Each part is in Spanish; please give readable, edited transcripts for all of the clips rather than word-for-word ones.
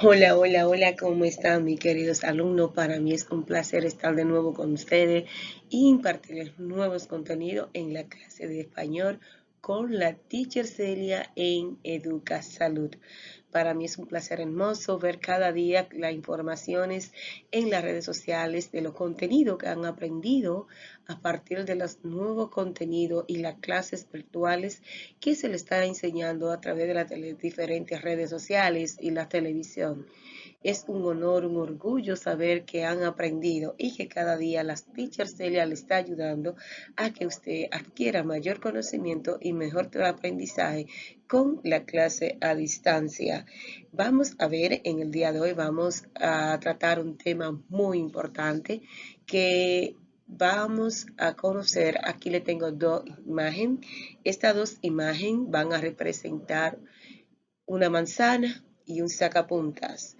Hola, hola, hola, ¿cómo están mis queridos alumnos? Para mí es un placer estar de nuevo con ustedes y impartirles nuevos contenidos en la clase de español con la teacher Celia en Educa Salud. Para mí es un placer hermoso ver cada día las informaciones en las redes sociales de los contenidos que han aprendido a partir de los nuevos contenidos y las clases virtuales que se le está enseñando a través de las diferentes redes sociales y la televisión. Es un honor, un orgullo saber que han aprendido y que cada día las teachers Celia le está ayudando a que usted adquiera mayor conocimiento y mejor aprendizaje con la clase a distancia. Vamos a ver, en el día de hoy vamos a tratar un tema muy importante que vamos a conocer. Aquí le tengo dos imágenes. Estas dos imágenes van a representar una manzana y un sacapuntas.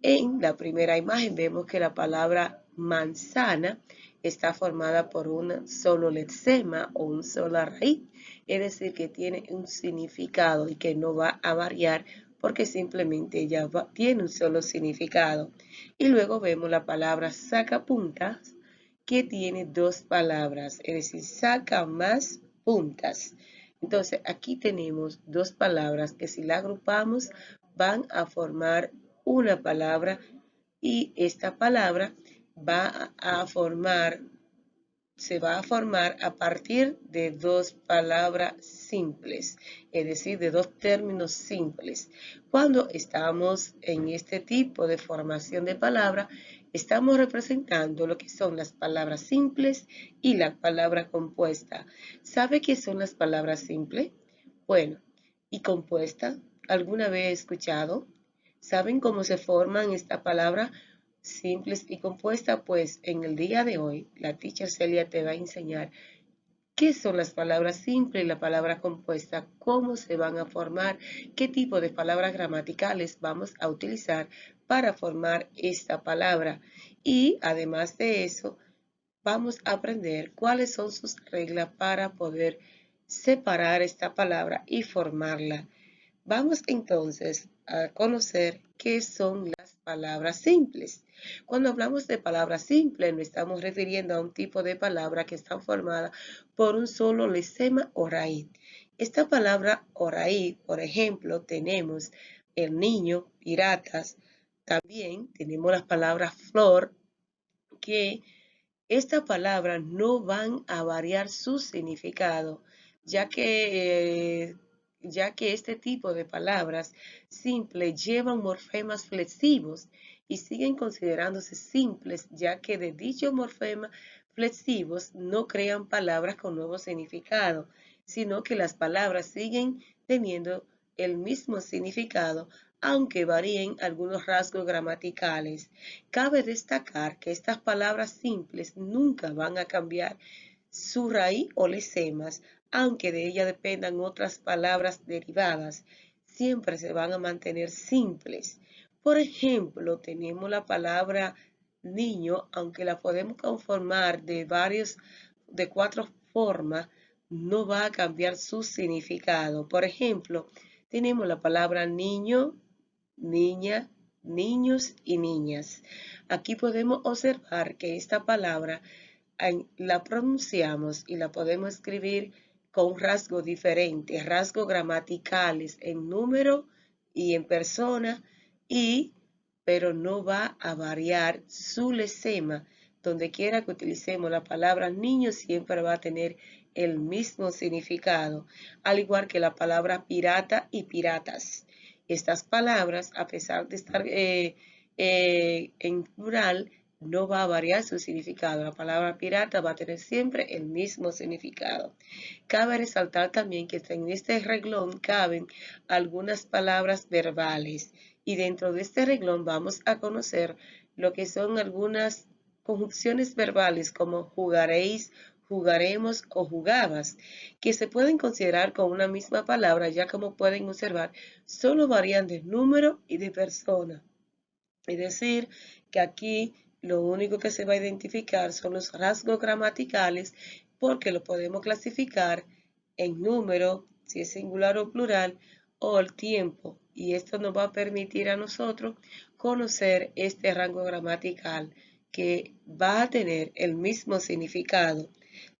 En la primera imagen vemos que la palabra manzana está formada por un solo lexema o un sola raíz, es decir, que tiene un significado y que no va a variar porque simplemente tiene un solo significado. Y luego vemos la palabra sacapuntas que tiene dos palabras, es decir, saca más puntas. Entonces aquí tenemos dos palabras que si la agrupamos van a formar una palabra y esta palabra se va a formar a partir de dos palabras simples, es decir, de dos términos simples. Cuando estamos en este tipo de formación de palabra, estamos representando lo que son las palabras simples y la palabra compuesta. ¿Sabe qué son las palabras simples? Bueno, y compuesta, ¿alguna vez he escuchado? ¿Saben cómo se forman esta palabra simples y compuestas? Pues en el día de hoy, la teacher Celia te va a enseñar qué son las palabras simples y la palabra compuesta, cómo se van a formar, qué tipo de palabras gramaticales vamos a utilizar para formar esta palabra. Y además de eso, vamos a aprender cuáles son sus reglas para poder separar esta palabra y formarla. Vamos entonces a conocer qué son las palabras simples. Cuando hablamos de palabras simples, nos estamos refiriendo a un tipo de palabra que está formada por un solo lexema o raíz. Esta palabra o raíz, por ejemplo, tenemos el niño, piratas. También tenemos las palabras flor, que esta palabra no van a variar su significado, ya que, ya que este tipo de palabras simples llevan morfemas flexivos y siguen considerándose simples, ya que de dicho morfema flexivos no crean palabras con nuevo significado, sino que las palabras siguen teniendo el mismo significado, aunque varíen algunos rasgos gramaticales. Cabe destacar que estas palabras simples nunca van a cambiar su raíz o lesemas, aunque de ella dependan otras palabras derivadas, siempre se van a mantener simples. Por ejemplo, tenemos la palabra niño, aunque la podemos conformar de cuatro formas, no va a cambiar su significado. Por ejemplo, tenemos la palabra niño, niña, niños y niñas. Aquí podemos observar que esta palabra la pronunciamos y la podemos escribir con rasgos diferentes, rasgos gramaticales en número y en persona, y pero no va a variar su lesema. Donde quiera que utilicemos la palabra niño siempre va a tener el mismo significado, al igual que la palabra pirata y piratas. Estas palabras, a pesar de estar en plural, no va a variar su significado. La palabra pirata va a tener siempre el mismo significado. Cabe resaltar también que en este reglón caben algunas palabras verbales y dentro de este reglón vamos a conocer lo que son algunas conjunciones verbales como jugaréis, jugaremos o jugabas, que se pueden considerar con una misma palabra, ya como pueden observar, solo varían de número y de persona. Es decir, que aquí lo único que se va a identificar son los rasgos gramaticales porque lo podemos clasificar en número, si es singular o plural, o el tiempo, y esto nos va a permitir a nosotros conocer este rango gramatical que va a tener el mismo significado.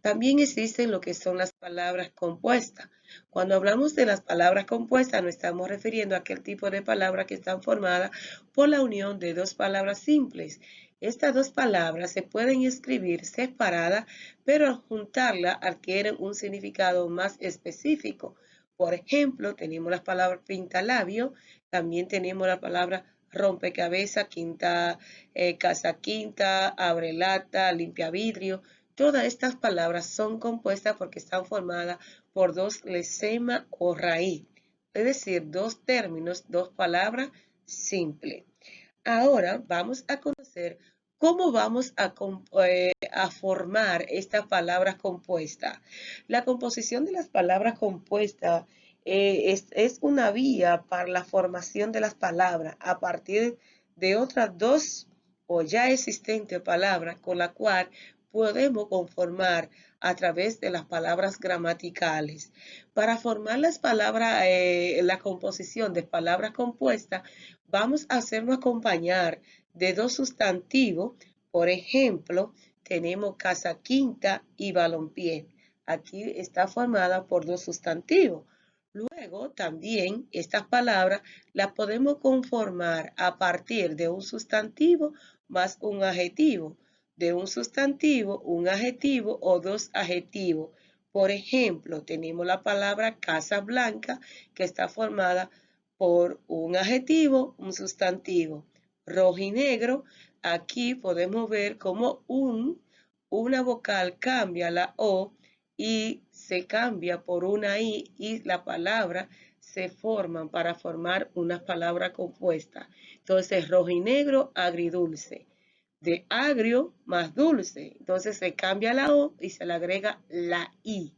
También existen lo que son las palabras compuestas. Cuando hablamos de las palabras compuestas, nos estamos refiriendo a aquel tipo de palabras que están formadas por la unión de dos palabras simples. Estas dos palabras se pueden escribir separadas, pero al juntarlas adquieren un significado más específico. Por ejemplo, tenemos las palabras pintalabio, también tenemos la palabra rompecabezas, casa quinta, abrelata, limpia vidrio. Todas estas palabras son compuestas porque están formadas por dos lesemas o raíz, es decir, dos términos, dos palabras simples. Ahora vamos a conocer cómo vamos a formar estas palabras compuestas. La composición de las palabras compuestas es una vía para la formación de las palabras a partir de otras dos o ya existentes palabras con la cual podemos conformar a través de las palabras gramaticales. Para formar las palabras, la composición de palabras compuestas, vamos a hacerlo acompañar de dos sustantivos. Por ejemplo, tenemos casa quinta y balompié. Aquí está formada por dos sustantivos. Luego, también estas palabras las podemos conformar a partir de un sustantivo más un adjetivo, de un sustantivo, un adjetivo o dos adjetivos. Por ejemplo, tenemos la palabra casa blanca que está formada por un adjetivo, un sustantivo. Rojinegro, aquí podemos ver cómo una vocal cambia la O y se cambia por una I y la palabra se forman para formar una palabra compuesta. Entonces, rojinegro, agridulce. De agrio más dulce. Entonces se cambia la O y se le agrega la I.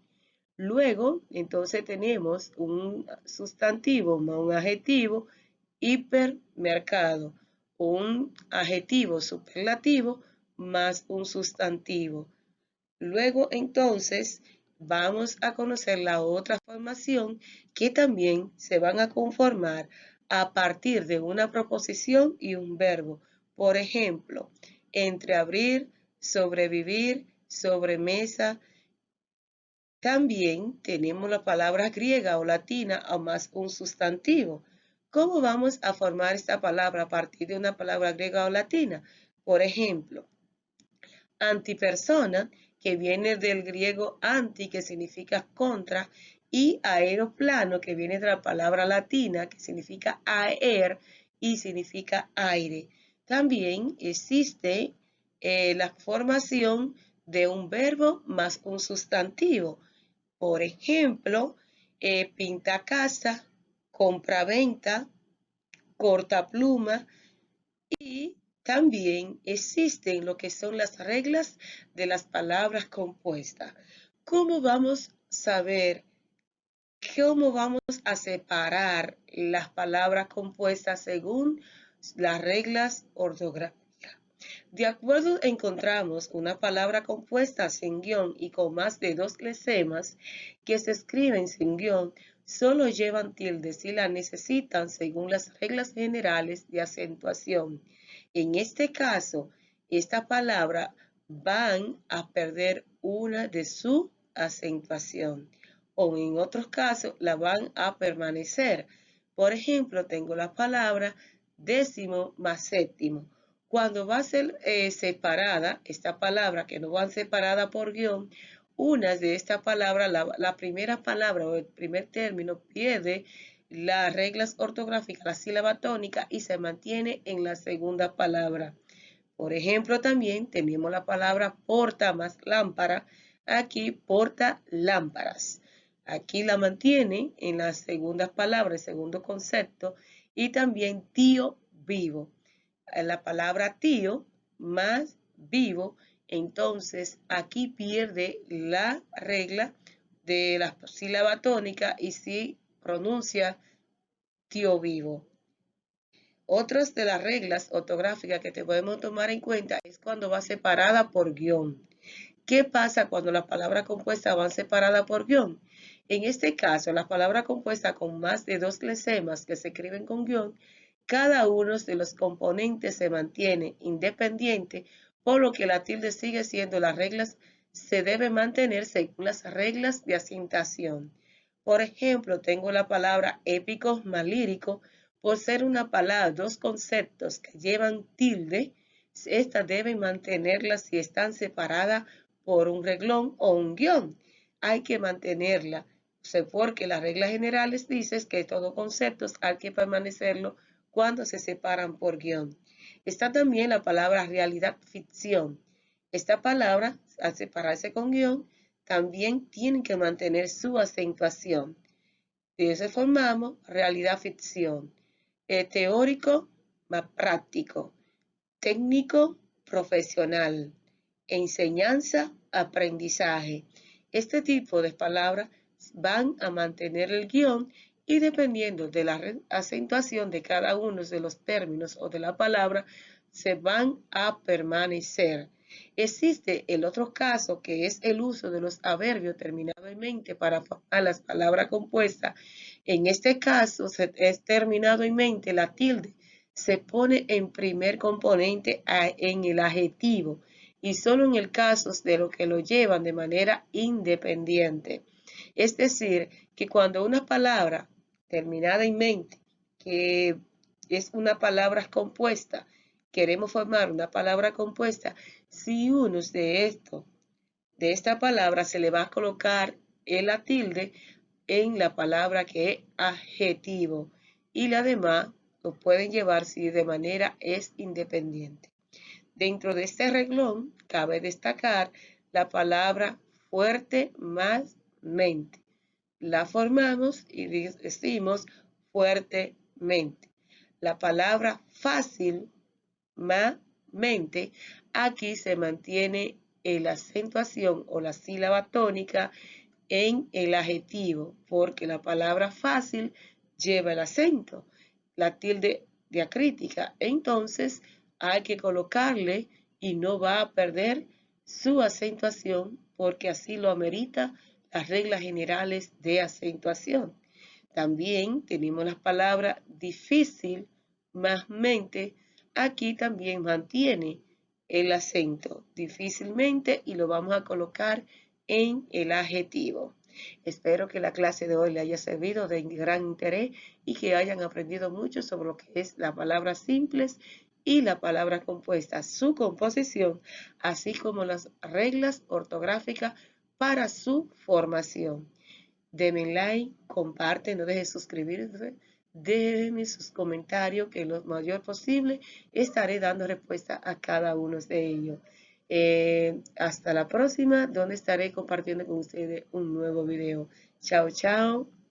Luego, entonces tenemos un sustantivo más un adjetivo, hipermercado, un adjetivo superlativo más un sustantivo. Luego, entonces, vamos a conocer la otra formación que también se van a conformar a partir de una proposición y un verbo. Por ejemplo, entreabrir, sobrevivir, sobremesa. También tenemos la palabra griega o latina o más un sustantivo. ¿Cómo vamos a formar esta palabra a partir de una palabra griega o latina? Por ejemplo, antipersona, que viene del griego anti, que significa contra, y aeroplano, que viene de la palabra latina, que significa aer y significa aire. También existe la formación de un verbo más un sustantivo. Por ejemplo, pinta casa, compra-venta, cortapluma y también existen lo que son las reglas de las palabras compuestas. ¿Cómo vamos a saber cómo vamos a separar las palabras compuestas según las reglas ortográficas? De acuerdo, encontramos una palabra compuesta sin guión y con más de dos lesemas que se escriben sin guión, solo llevan tilde si la necesitan según las reglas generales de acentuación. En este caso, esta palabra van a perder una de su acentuación o en otros casos la van a permanecer. Por ejemplo, tengo la palabra décimo más séptimo. Cuando va a ser separada, esta palabra que no van separada por guión, unas de estas palabras, la primera palabra o el primer término pierde las reglas ortográficas, la sílaba tónica y se mantiene en la segunda palabra. Por ejemplo, también tenemos la palabra porta más lámpara, aquí porta lámparas. Aquí la mantiene en las segundas palabras, el segundo concepto, y también tío vivo. La palabra tío más vivo, entonces aquí pierde la regla de la sílaba tónica y si pronuncia tío vivo. Otras de las reglas ortográficas que te podemos tomar en cuenta es cuando va separada por guión. ¿Qué pasa cuando las palabras compuestas van separadas por guión? En este caso, las palabras compuestas con más de dos glesemas que se escriben con guión, cada uno de los componentes se mantiene independiente, por lo que la tilde sigue siendo las reglas, se debe mantener según las reglas de acentuación. Por ejemplo, tengo la palabra épico más lírico, por ser una palabra, dos conceptos que llevan tilde, estas deben mantenerlas si están separadas por un reglón o un guión. Hay que mantenerla, porque las reglas generales dicen que todos conceptos hay que permanecerlo cuando se separan por guión. Está también la palabra realidad ficción. Esta palabra, al separarse con guión, también tiene que mantener su acentuación. De eso formamos realidad ficción. Teórico más práctico. Técnico profesional. Enseñanza, aprendizaje. Este tipo de palabras van a mantener el guión y dependiendo de la acentuación de cada uno de los términos o de la palabra, se van a permanecer. Existe el otro caso que es el uso de los adverbios terminados en mente para formar las palabras compuestas. En este caso, es terminado en mente la tilde. Se pone en primer componente en el adjetivo y solo en el caso de lo que lo llevan de manera independiente. Es decir, que cuando una palabra terminada en mente, que es una palabra compuesta, queremos formar una palabra compuesta, si uno de esta palabra se le va a colocar la tilde en la palabra que es adjetivo y la demás lo pueden llevar si de manera es independiente. Dentro de este reglón cabe destacar la palabra fuerte más mente. La formamos y decimos fuertemente. La palabra fácil más mente, aquí se mantiene la acentuación o la sílaba tónica en el adjetivo, porque la palabra fácil lleva el acento, la tilde diacrítica. Entonces hay que colocarle y no va a perder su acentuación porque así lo amerita las reglas generales de acentuación. También tenemos las palabras difícil más mente. Aquí también mantiene el acento difícilmente y lo vamos a colocar en el adjetivo. Espero que la clase de hoy le haya servido de gran interés y que hayan aprendido mucho sobre lo que es la palabra simples y la palabra compuesta, su composición, así como las reglas ortográficas para su formación. Denme like, comparte, no deje suscribirse, déjenme sus comentarios que lo mayor posible estaré dando respuesta a cada uno de ellos. Hasta la próxima, donde estaré compartiendo con ustedes un nuevo video. Chao, chao.